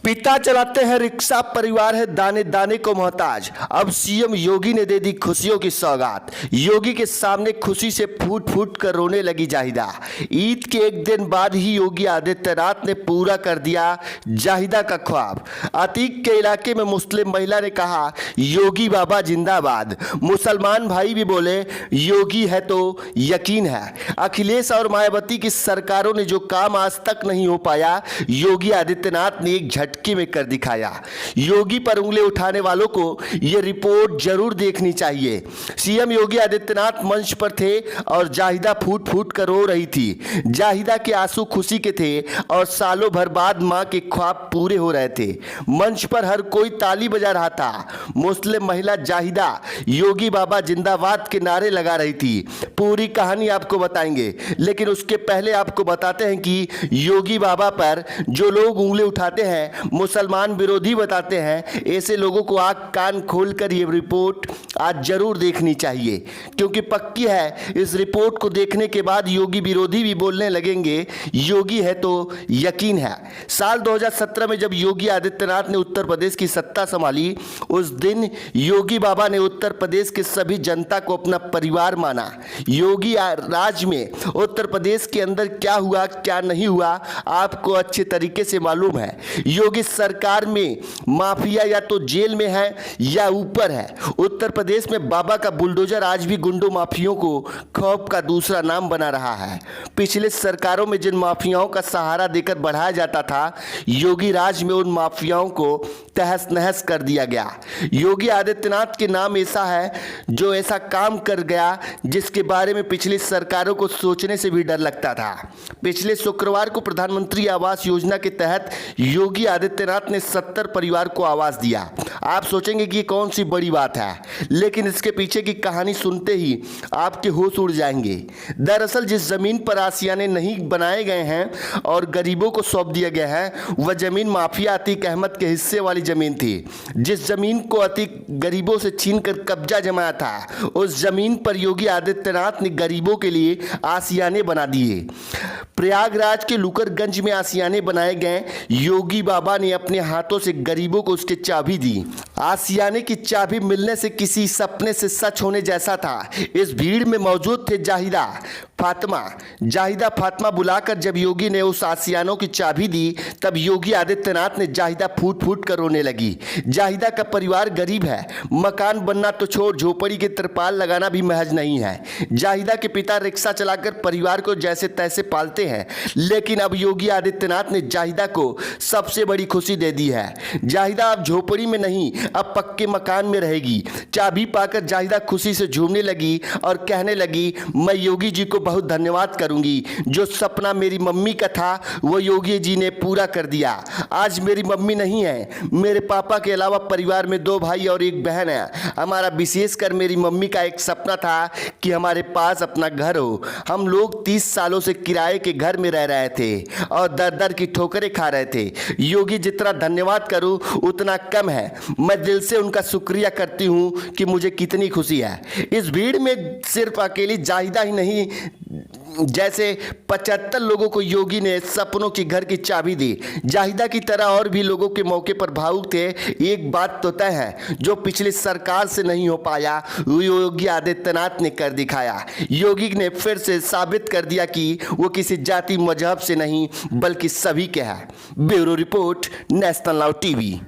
पिता चलाते हैं रिक्शा, परिवार है दाने दाने को मोहताज। अब सीएम योगी ने दे दी खुशियों की सौगात। योगी के सामने खुशी से फूट फूट कर रोने लगी जाहिदा। ईद के एक दिन बाद ही योगी आदित्यनाथ ने पूरा कर दिया जाहिदा का ख्वाब। अतीक के इलाके में मुस्लिम महिला ने कहा, योगी बाबा जिंदाबाद। मुसलमान भाई भी बोले, योगी है तो यकीन है। अखिलेश और मायावती की सरकारों ने जो काम आज तक नहीं हो पाया, योगी आदित्यनाथ ने एक झटके में कर दिखाया। योगी पर उंगली उठाने वालों को यह रिपोर्ट जरूर देखनी चाहिए। सीएम योगी आदित्यनाथ मंच पर थे और जाहिदा फूट फूट कर रो रही थी। जाहिदा के आंसू खुशी के थे और सालों भर बाद मां के ख्वाब पूरे हो रहे थे। मंच पर हर कोई ताली बजा रहा था। मुस्लिम महिला जाहिदा योगी बाबा जिंदाबाद के नारे लगा रही थी। पूरी कहानी आपको बताएंगे, लेकिन उसके पहले आपको बताते हैं कि योगी बाबा पर जो लोग उंगली उठाते हैं, मुसलमान विरोधी बताते हैं, ऐसे लोगों को आंख कान खोलकर ये रिपोर्ट आज जरूर देखनी चाहिए, क्योंकि पक्की है इस रिपोर्ट को देखने के बाद योगी विरोधी भी बोलने लगेंगे, योगी है तो यकीन है। साल 2017 में जब योगी आदित्यनाथ ने उत्तर प्रदेश की सत्ता संभाली, उस दिन योगी बाबा ने उत्तर प्रदेश के सभी जनता को अपना परिवार माना। योगी राज में उत्तर प्रदेश के अंदर क्या हुआ क्या नहीं हुआ आपको अच्छे तरीके से मालूम है। योगी सरकार में माफिया या तो जेल में है या ऊपर है। उत्तर प्रदेश में बाबा का बुलडोजर आज भी गुंडों माफियों को खौफ का दूसरा नाम बना रहा है। पिछले सरकारों में जिन माफियाओं का सहारा देकर बढ़ाया जाता था, योगी राज में उन माफियाओं को तहस नहस कर दिया गया। योगी आदित्यनाथ के नाम ऐसा है जो ऐसा काम कर गया जिसके बारे में पिछली सरकारों को सोचने से भी डर लगता था। पिछले शुक्रवार को प्रधानमंत्री आवास योजना के तहत योगी आदित्यनाथ ने 70 परिवार को आवास दिया। आप सोचेंगे कि ये कौन सी बड़ी बात है, लेकिन इसके पीछे की कहानी सुनते ही आपके होश उड़ जाएंगे। दरअसल जिस जमीन पर आशियाने नहीं बनाए गए हैं और गरीबों को सौंप दिया गया है, वह जमीन माफिया अतीक अहमद के हिस्से वाली जमीन थी। जिस जमीन को अतीक गरीबों से छीनकर कब्जा जमाया था, उस जमीन पर योगी आदित्यनाथ ने गरीबों के लिए आशियाने बना दिए। प्रयागराज के लुकरगंज में आशियाने बनाए गए। योगी बाबा ने अपने हाथों से गरीबों को उसकी चाबी दी। आशियाने की चाबी मिलने से किसी सपने से सच होने जैसा था। इस भीड़ में मौजूद थे जाहिदा फातिमा बुलाकर जब योगी ने उस आशियानों की चाबी दी, तब योगी आदित्यनाथ ने जाहिदा फूट फूट कर रोने लगी। जाहिदा का परिवार गरीब है। मकान बनना तो छोड़, झोपड़ी के तिरपाल लगाना भी महज नहीं है। जाहिदा के पिता रिक्शा चलाकर परिवार को जैसे तैसे पालते हैं, लेकिन अब योगी आदित्यनाथ ने जाहिदा को सबसे बड़ी खुशी दे दी है। जाहिदा अब झोपड़ी में नहीं, अब पक्के मकान में रहेगी। चाबी पाकर जाहिदा खुशी से झूमने लगी और कहने लगी, मैं योगी जी को बहुत धन्यवाद करूंगी। जो सपना मेरी मम्मी का था, वो योगी जी ने पूरा कर दिया। आज मेरी मम्मी नहीं है, मेरे पापा के अलावा परिवार में 2 भाई और 1 बहन है। हमारा विशेषकर मेरी मम्मी का एक सपना था कि हमारे पास अपना घर हो। हम लोग 30 सालों से किराए के घर में रह रहे थे और दर दर की ठोकरें खा रहे थे। योगी जितना धन्यवाद करूं उतना कम है। मैं दिल से उनका शुक्रिया करती हूं कि मुझे कितनी खुशी है। इस भीड़ में सिर्फ अकेली जाहिदा ही नहीं, जैसे 75 लोगों को योगी ने सपनों की घर की चाबी दी। जाहिदा की तरह और भी लोगों के मौके पर भावुक थे। एक बात तो तय है, जो पिछली सरकार से नहीं हो पाया, वो योगी आदित्यनाथ ने कर दिखाया। योगी ने फिर से साबित कर दिया कि वो किसी जाति मजहब से नहीं, बल्कि सभी के है। Bureau report, national now TV.